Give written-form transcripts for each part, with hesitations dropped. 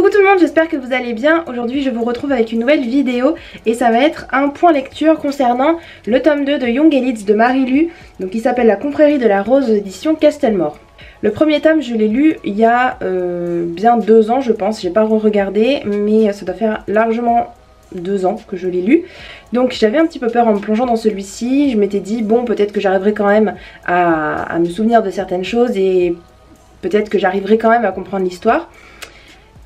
Coucou tout le monde, j'espère que vous allez bien. Aujourd'hui je vous retrouve avec une nouvelle vidéo et ça va être un point lecture concernant le tome 2 de Young Elites de Marie Lu, donc qui s'appelle La Confrérie de la Rose aux éditions Castelmore. Le premier tome je l'ai lu il y a bien 2 ans je pense, j'ai pas re-regardé mais ça doit faire largement 2 ans que je l'ai lu. Donc j'avais un petit peu peur en me plongeant dans celui-ci, je m'étais dit bon peut-être que j'arriverai quand même à me souvenir de certaines choses et peut-être que j'arriverai quand même à comprendre l'histoire.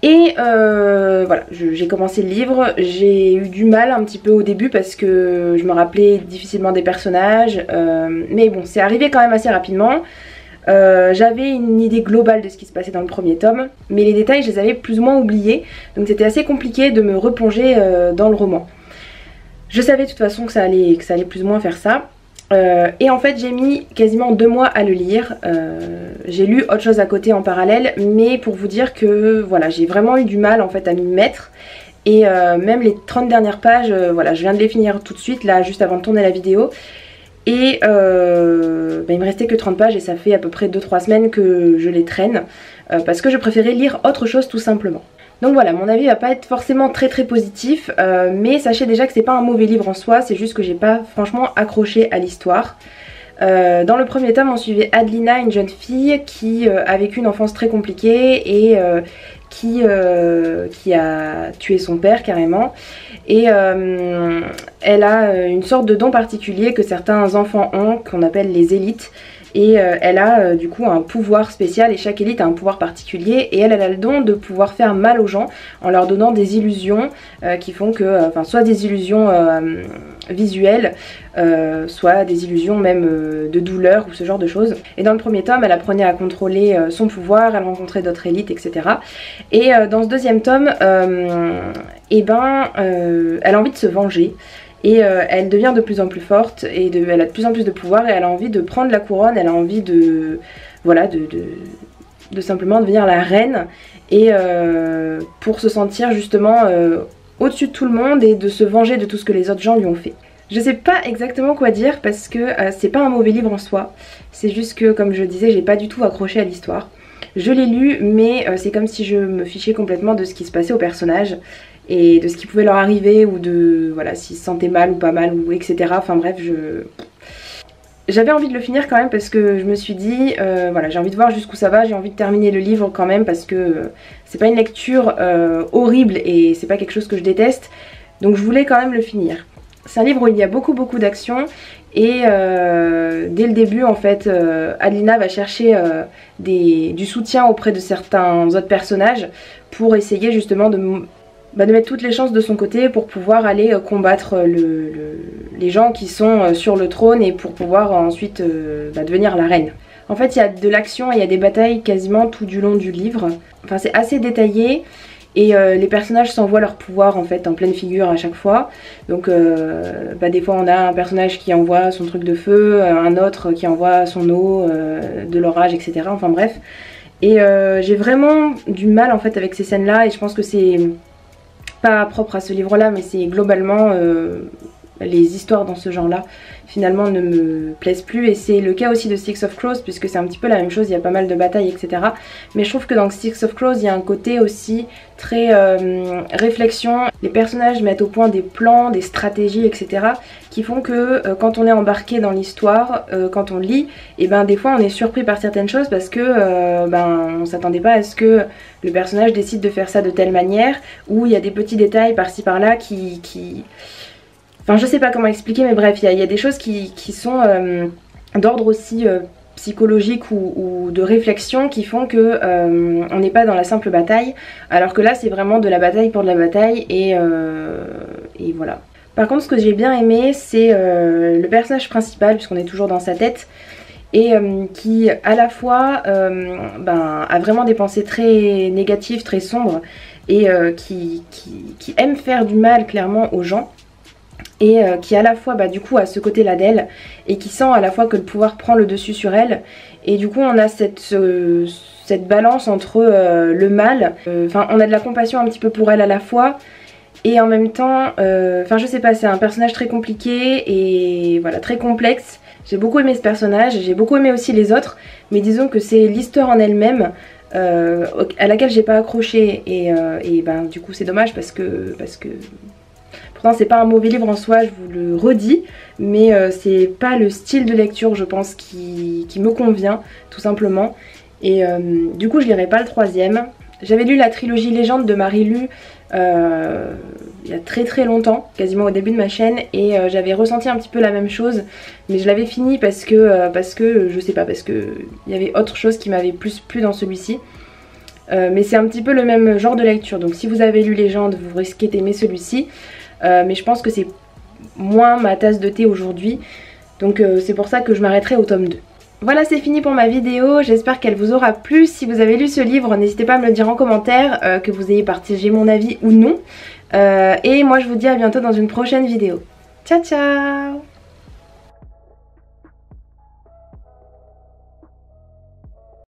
Et voilà, j'ai commencé le livre, j'ai eu du mal un petit peu au début parce que je me rappelais difficilement des personnages, mais bon, c'est arrivé quand même assez rapidement. J'avais une idée globale de ce qui se passait dans le premier tome, mais les détails je les avais plus ou moins oubliés, donc c'était assez compliqué de me replonger dans le roman. Je savais de toute façon que ça allait plus ou moins faire ça. Et en fait j'ai mis quasiment 2 mois à le lire, j'ai lu autre chose à côté en parallèle, mais pour vous dire que voilà, j'ai vraiment eu du mal en fait à m'y mettre. Et même les 30 dernières pages, voilà, je viens de les finir tout de suite là juste avant de tourner la vidéo. Et il me restait que 30 pages et ça fait à peu près 2-3 semaines que je les traîne, parce que je préférais lire autre chose tout simplement. Donc voilà, mon avis va pas être forcément très positif, mais sachez déjà que c'est pas un mauvais livre en soi, c'est juste que j'ai pas franchement accroché à l'histoire. Dans le premier tome on suivait Adelina, une jeune fille qui a vécu une enfance très compliquée et qui a tué son père carrément. Et elle a une sorte de don particulier que certains enfants ont, qu'on appelle les élites. Et elle a du coup un pouvoir spécial et chaque élite a un pouvoir particulier et elle a le don de pouvoir faire mal aux gens en leur donnant des illusions qui font que, soit des illusions visuelles, soit des illusions même de douleur ou ce genre de choses. Et dans le premier tome elle apprenait à contrôler son pouvoir, elle rencontrait d'autres élites etc. Et dans ce deuxième tome elle a envie de se venger. Et elle devient de plus en plus forte et elle a de plus en plus de pouvoir et elle a envie de prendre la couronne, elle a envie de voilà de simplement devenir la reine et pour se sentir justement au-dessus de tout le monde et de se venger de tout ce que les autres gens lui ont fait. Je sais pas exactement quoi dire parce que c'est pas un mauvais livre en soi, c'est juste que comme je disais j'ai pas du tout accroché à l'histoire. Je l'ai lu mais c'est comme si je me fichais complètement de ce qui se passait aux personnages et de ce qui pouvait leur arriver ou de voilà s'ils se sentaient mal ou pas mal ou etc. Enfin bref, j'avais envie de le finir quand même parce que je me suis dit voilà, j'ai envie de voir jusqu'où ça va, j'ai envie de terminer le livre quand même parce que c'est pas une lecture horrible et c'est pas quelque chose que je déteste, donc je voulais quand même le finir. C'est un livre où il y a beaucoup d'action et dès le début en fait Adelina va chercher du soutien auprès de certains autres personnages pour essayer justement de mettre toutes les chances de son côté pour pouvoir aller combattre les gens qui sont sur le trône et pour pouvoir ensuite devenir la reine. En fait il y a de l'action et il y a des batailles quasiment tout du long du livre, enfin c'est assez détaillé. Et les personnages s'envoient leur pouvoir en fait en pleine figure à chaque fois. Donc des fois on a un personnage qui envoie son truc de feu, un autre qui envoie son eau, de l'orage etc. Enfin bref. Et j'ai vraiment du mal en fait avec ces scènes là et je pense que c'est pas propre à ce livre là mais c'est globalement les histoires dans ce genre là finalement ne me plaisent plus et c'est le cas aussi de Six of Crows puisque c'est un petit peu la même chose, il y a pas mal de batailles etc. Mais je trouve que dans Six of Crows il y a un côté aussi très réflexion, les personnages mettent au point des plans, des stratégies etc. qui font que quand on est embarqué dans l'histoire, quand on lit, et des fois on est surpris par certaines choses parce que on s'attendait pas à ce que le personnage décide de faire ça de telle manière, ou il y a des petits détails par-ci par-là qui... Enfin je sais pas comment expliquer mais bref il y a des choses qui sont d'ordre aussi psychologique ou de réflexion qui font que on n'est pas dans la simple bataille alors que là c'est vraiment de la bataille pour de la bataille et voilà. Par contre ce que j'ai bien aimé c'est le personnage principal puisqu'on est toujours dans sa tête et qui à la fois a vraiment des pensées très négatives, très sombres et qui aime faire du mal clairement aux gens. Et qui à la fois du coup a ce côté là d'elle et qui sent à la fois que le pouvoir prend le dessus sur elle et du coup on a cette balance entre le mal, on a de la compassion un petit peu pour elle à la fois et en même temps, je sais pas, c'est un personnage très compliqué et voilà très complexe. J'ai beaucoup aimé ce personnage, j'ai beaucoup aimé aussi les autres, mais disons que c'est l'histoire en elle-même à laquelle j'ai pas accroché et ben du coup c'est dommage parce que pourtant c'est pas un mauvais livre en soi, je vous le redis, mais c'est pas le style de lecture je pense qui me convient tout simplement. Et du coup je lirai pas le troisième. J'avais lu la trilogie Légende de Marie-Lu il y a très longtemps, quasiment au début de ma chaîne, et j'avais ressenti un petit peu la même chose, mais je l'avais fini parce que je sais pas, parce que il y avait autre chose qui m'avait plus plu dans celui-ci. Mais c'est un petit peu le même genre de lecture, donc si vous avez lu Légende, vous risquez d'aimer celui-ci, mais je pense que c'est moins ma tasse de thé aujourd'hui, donc c'est pour ça que je m'arrêterai au tome 2. Voilà, c'est fini pour ma vidéo, j'espère qu'elle vous aura plu. Si vous avez lu ce livre, n'hésitez pas à me le dire en commentaire, que vous ayez partagé mon avis ou non. Et moi je vous dis à bientôt dans une prochaine vidéo. Ciao ciao!